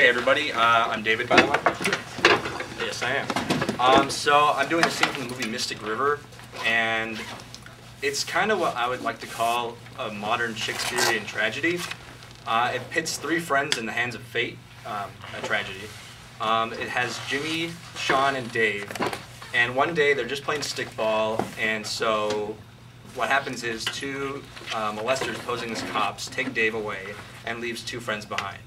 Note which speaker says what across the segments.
Speaker 1: Okay, everybody, I'm David, by the way. Yes, I am. So I'm doing a scene from the movie Mystic River, and it's kind of what I would like to call a modern Shakespearean tragedy. It pits three friends in the hands of fate, a tragedy. It has Jimmy, Sean, and Dave, and one day they're just playing stickball, and so what happens is two molesters posing as cops take Dave away and leaves two friends behind.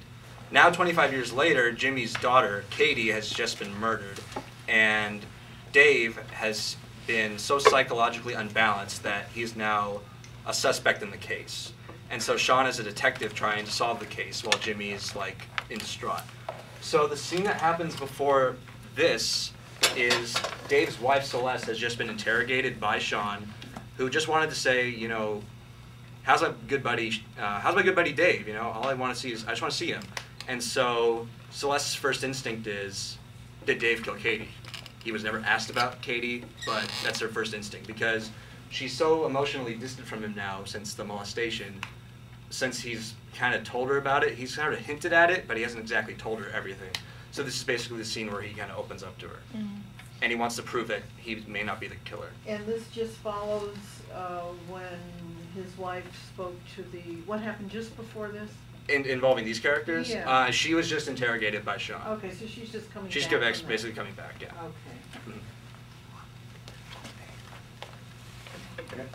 Speaker 1: Now, 25 years later, Jimmy's daughter, Katie, has just been murdered, and Dave has been so psychologically unbalanced that he's now a suspect in the case. And so Sean is a detective trying to solve the case while Jimmy is, like, in distraught. So the scene that happens before this is Dave's wife, Celeste, has just been interrogated by Sean, who just wanted to say, you know, how's my good buddy Dave? You know, all I want to see is, I just want to see him. And so Celeste's first instinct is, did Dave kill Katie? He was never asked about Katie, but that's her first instinct because she's so emotionally distant from him now since the molestation. Since he's kind of told her about it, he's kind of hinted at it, but he hasn't exactly told her everything. So this is basically the scene where he kind of opens up to her. Mm-hmm. And he wants to prove that he may not be the killer.
Speaker 2: And this just follows when his wife spoke to the, what happened just before this?
Speaker 1: Involving these characters?
Speaker 2: Yeah.
Speaker 1: She was just interrogated by Sean.
Speaker 2: Okay, so she's just coming back.
Speaker 1: She's basically coming back, yeah.
Speaker 2: Okay.
Speaker 1: Mm-hmm. Okay.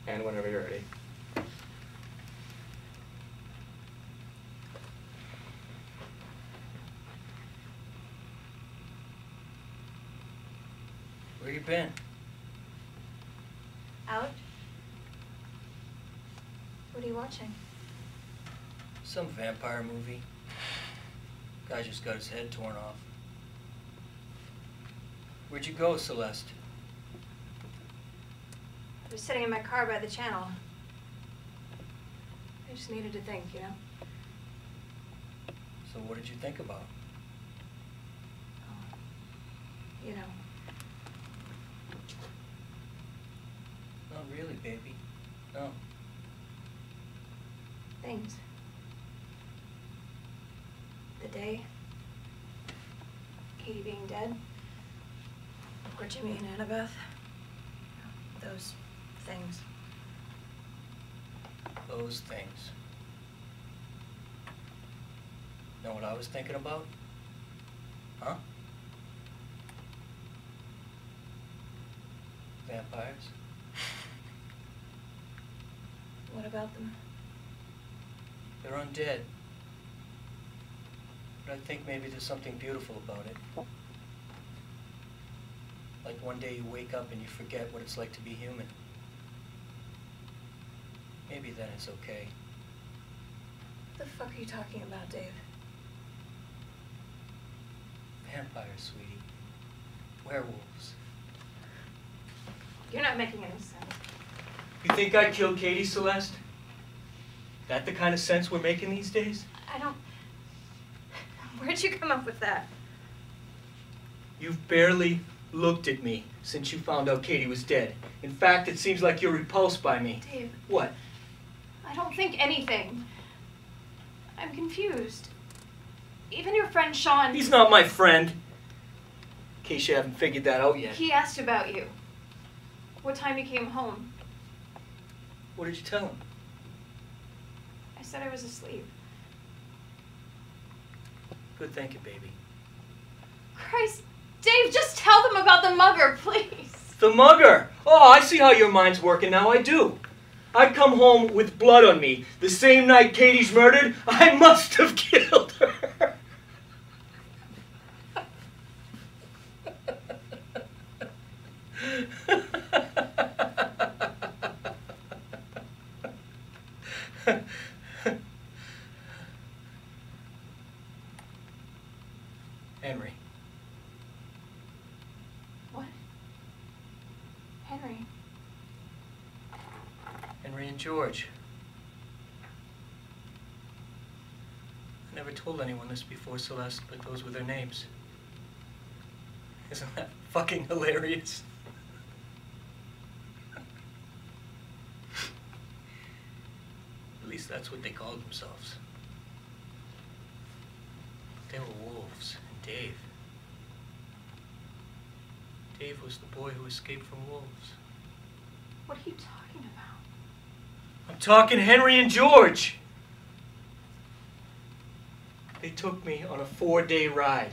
Speaker 1: And whenever you're ready.
Speaker 3: Where you been?
Speaker 4: Out? What are you watching?
Speaker 3: Some vampire movie. Guy just got his head torn off. Where'd you go, Celeste?
Speaker 4: I was sitting in my car by the channel. I just needed to think, you know?
Speaker 3: So what did you think about?
Speaker 4: Oh, you know.
Speaker 3: Not really, baby. No.
Speaker 4: Things. The day. Katie being dead. Or Jimmy and Annabeth. Those things.
Speaker 3: Those things. Know what I was thinking about? Huh? Vampires.
Speaker 4: What about them?
Speaker 3: They're undead. But I think maybe there's something beautiful about it. Like one day you wake up and you forget what it's like to be human. Maybe then it's okay.
Speaker 4: What the fuck are you talking about, Dave?
Speaker 3: Vampires, sweetie. Werewolves.
Speaker 4: You're not making any sense.
Speaker 3: You think I killed Katie, Celeste? That the kind of sense we're making these days?
Speaker 4: I don't... Where'd you come up with that?
Speaker 3: You've barely looked at me since you found out Katie was dead. In fact, it seems like you're repulsed by me.
Speaker 4: Dave.
Speaker 3: What?
Speaker 4: I don't think anything. I'm confused. Even your friend Sean...
Speaker 3: He's not my friend. In case you haven't figured that out yet.
Speaker 4: He asked about you. What time you came home.
Speaker 3: What did you tell him?
Speaker 4: I said I was asleep.
Speaker 3: Good thinking, baby.
Speaker 4: Christ, Dave, just tell them about the mugger, please.
Speaker 3: The mugger? Oh, I see how your mind's working now. I do. I come home with blood on me. The same night Katie's murdered, I must have killed her. Henry.
Speaker 4: What? Henry?
Speaker 3: Henry and George. I never told anyone this before, Celeste, but those were their names. Isn't that fucking hilarious? least that's what they called themselves. They were wolves, and Dave was the boy who escaped from wolves.
Speaker 4: What are you talking about?
Speaker 3: I'm talking Henry and George. They took me on a 4-day ride,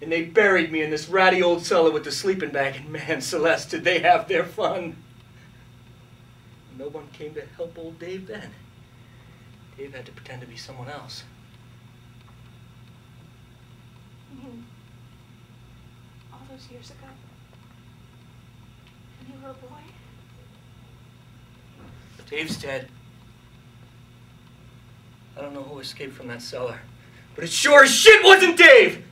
Speaker 3: and they buried me in this ratty old cellar with the sleeping bag, and man, Celeste, did they have their fun. No one came to help old Dave then. Dave had to pretend to be someone else.
Speaker 4: You mean all those years ago? When you were a boy?
Speaker 3: Dave's dead. I don't know who escaped from that cellar, but it sure as shit wasn't Dave!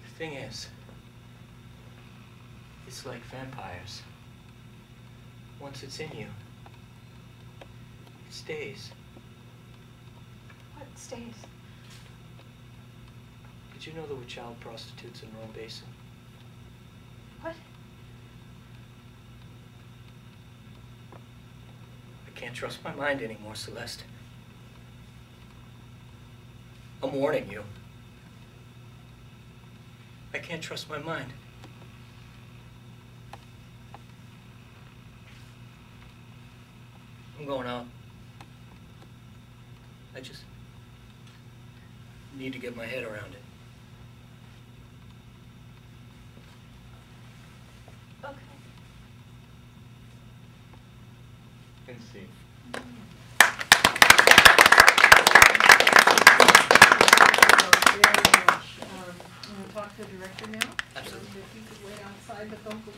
Speaker 3: The thing is, it's like vampires. Once it's in you, it stays.
Speaker 4: What stays?
Speaker 3: Did you know there were child prostitutes in Rome Basin?
Speaker 4: What?
Speaker 3: I can't trust my mind anymore, Celeste. I'm warning you. I can't trust my mind. I'm going out. I just need to get my head around it.
Speaker 4: Okay.
Speaker 1: And see.
Speaker 2: Talk to the director now?
Speaker 3: Absolutely.
Speaker 2: If you could wait outside, but don't go.